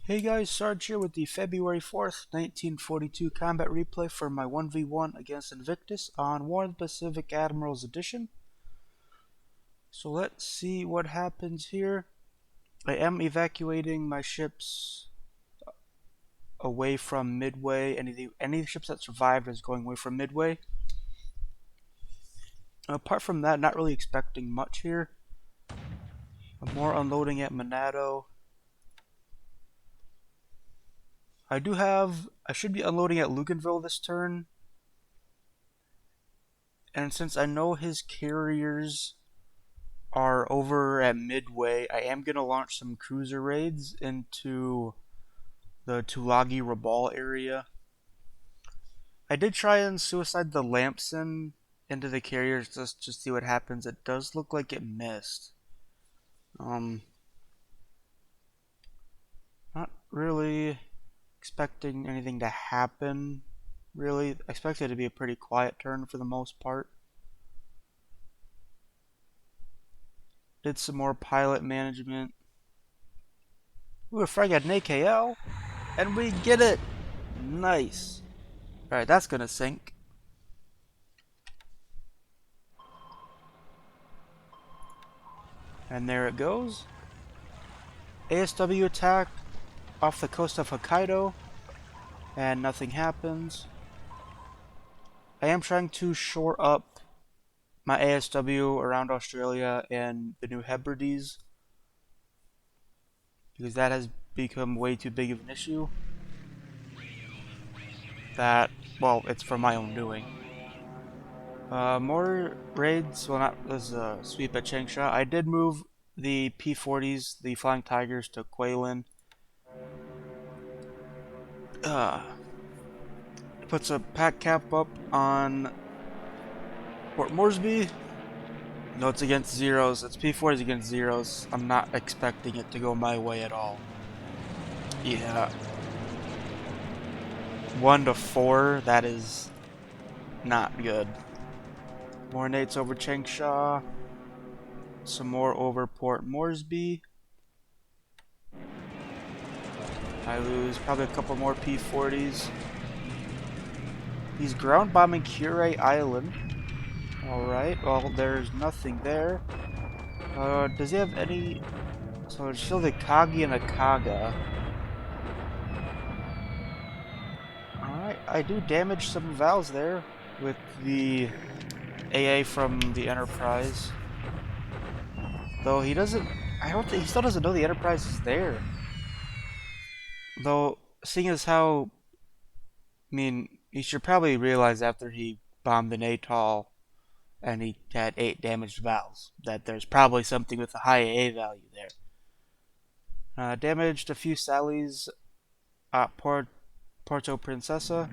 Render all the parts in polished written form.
Hey guys, Sarge here with the February 4th, 1942 combat replay for my 1v1 against Invictus on War of the Pacific Admirals Edition. So let's see what happens here. I am evacuating my ships away from Midway. Any of the ships that survived is going away from Midway. Apart from that, not really expecting much here. I'm more unloading at Monado. I should be unloading at Luganville this turn. And since I know his carriers are over at Midway, I am going to launch some cruiser raids into the Tulagi Rabal area. I did try and suicide the Lamson into the carriers just to see what happens. It does look like it missed. Not really expecting anything to happen. Really, I expect it to be a pretty quiet turn for the most part. Did some more pilot management. Ooh, a frag at an AKL, and we get it! Nice. Alright, that's gonna sink. And there it goes. ASW attack off the coast of Hokkaido, and nothing happens. I am trying to shore up my ASW around Australia and the New Hebrides, because that has become way too big of an issue. Well, it's from my own doing. More raids, well, not this sweep at Changsha. I did move the P-40s, the Flying Tigers, to Kwangtung. Puts a pack cap up on Port Moresby. No, it's against zeros. It's P-40s against zeros. I'm not expecting it to go my way at all. Yeah. 1 to 4, that is not good. More nates over Changsha. Some more over Port Moresby. I lose probably a couple more P-40s. He's ground bombing Kure Island. Alright, well, there's nothing there. Does he have any... So it's still the Kagi and the Kaga. Alright, I do damage some valves there with the AA from the Enterprise. Though he doesn't... he still doesn't know the Enterprise is there. Though, seeing as how... I mean, he should probably realize after he bombed an atoll and he had 8 damaged valves that there's probably something with a high AA value there. Damaged a few Sallies at Porto Princesa.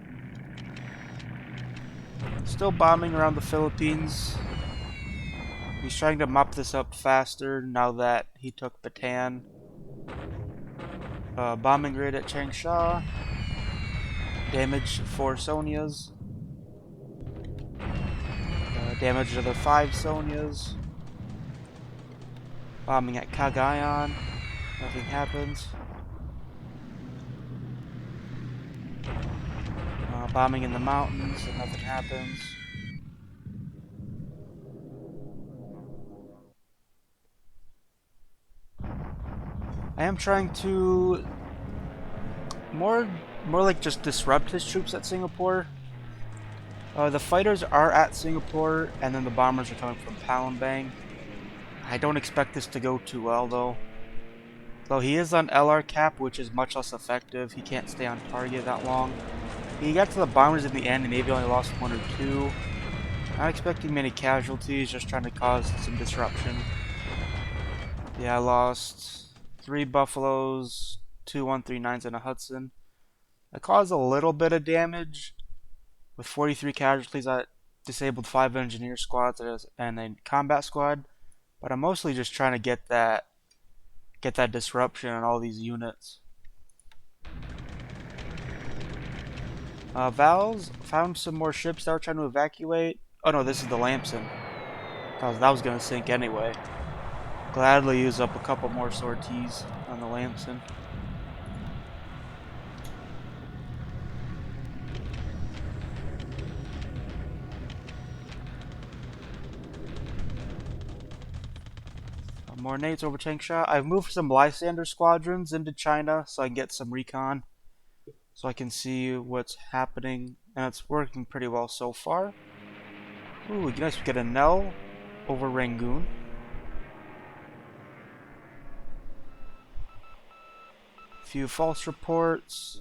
Still bombing around the Philippines. He's trying to mop this up faster now that he took Bataan. Bombing raid at Changsha. Damage 4 Sonias. Damage another 5 Sonias. Bombing at Cagayan. Nothing happens. Bombing in the mountains and nothing happens. I am trying to more like just disrupt his troops at Singapore. The fighters are at Singapore, and then the bombers are coming from Palembang. I don't expect this to go too well, though. Though he is on LR cap, which is much less effective. He can't stay on target that long. He got to the bombers in the end, and maybe only lost 1 or 2. Not expecting many casualties, just trying to cause some disruption. Yeah, I lost 3 Buffaloes, 2 139s, and a Hudson. I caused a little bit of damage with 43 casualties. I disabled 5 engineer squads and a combat squad, but I'm mostly just trying to get that disruption on all these units. Vals found some more ships that were trying to evacuate. Oh no, this is the Lamson, because that was going to sink anyway. Gladly use up a couple more sorties on the Lamson. More nades over tank shot. I've moved some Lysander squadrons into China so I can get some recon. So I can see what's happening. And it's working pretty well so far. Ooh, nice. We get a Nell over Rangoon. Few false reports.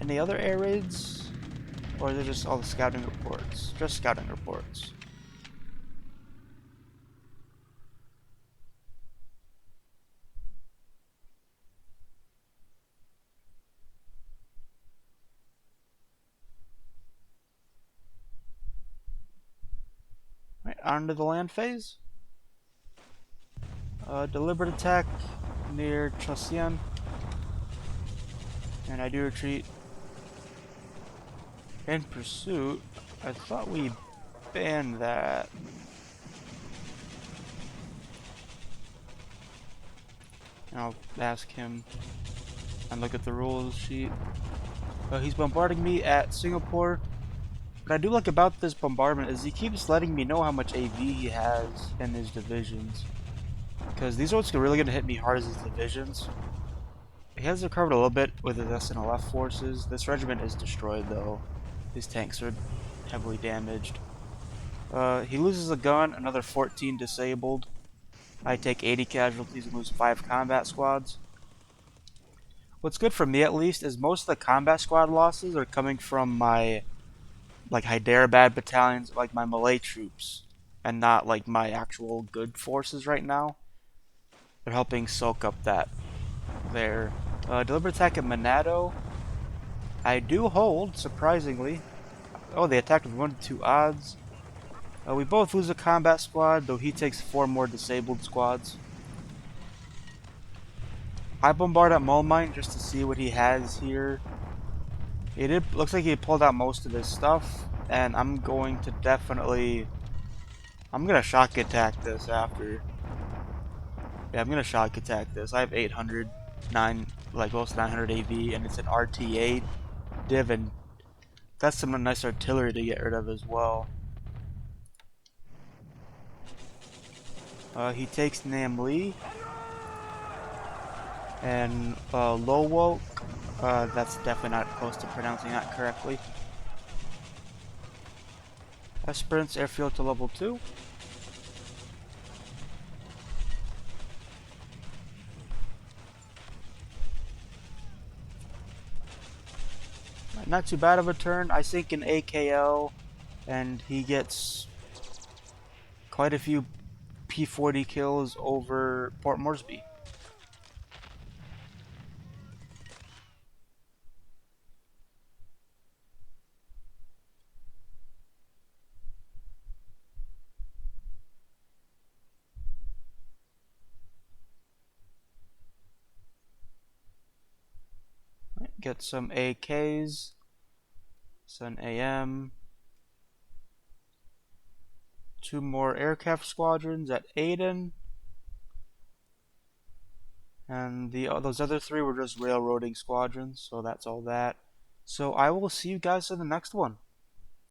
Any other air raids? Or are they just all the scouting reports? Just scouting reports. Right, on to the land phase. Deliberate attack near Chosian. And I do retreat. In pursuit. I thought we banned that. I'll ask him and look at the rules sheet. He's bombarding me at Singapore. What I do like about this bombardment is he keeps letting me know how much AV he has in his divisions. Because these are what's really going to hit me hard as his divisions. He has recovered a little bit with his SNLF forces. This regiment is destroyed though. His tanks are heavily damaged. He loses a gun, another 14 disabled. I take 80 casualties and lose 5 combat squads. What's good for me at least is most of the combat squad losses are coming from my like Hyderabad battalions, like my Malay troops, and not like my actual good forces right now. They're helping soak up that there. Deliberate attack at Manado. I do hold, surprisingly. Oh, they attacked with 1 to 2 odds. We both lose a combat squad, though he takes 4 more disabled squads. I bombard at Mulmine just to see what he has here. Looks like he pulled out most of his stuff, and I'm going to definitely... I'm going to shock attack this after. Yeah, I'm going to shock attack this. I have 809, like close to 900 AV, and it's an RTA div, and that's some nice artillery to get rid of as well. He takes Namli and Lowok. That's definitely not close to pronouncing that correctly. Esperance airfield to level 2. Not too bad of a turn. I sink an AKL, and he gets quite a few P40 kills over Port Moresby. Get some AKs, some AM, 2 more aircraft squadrons at Aden, and those other 3 were just railroading squadrons, so that's all that. So I will see you guys in the next one.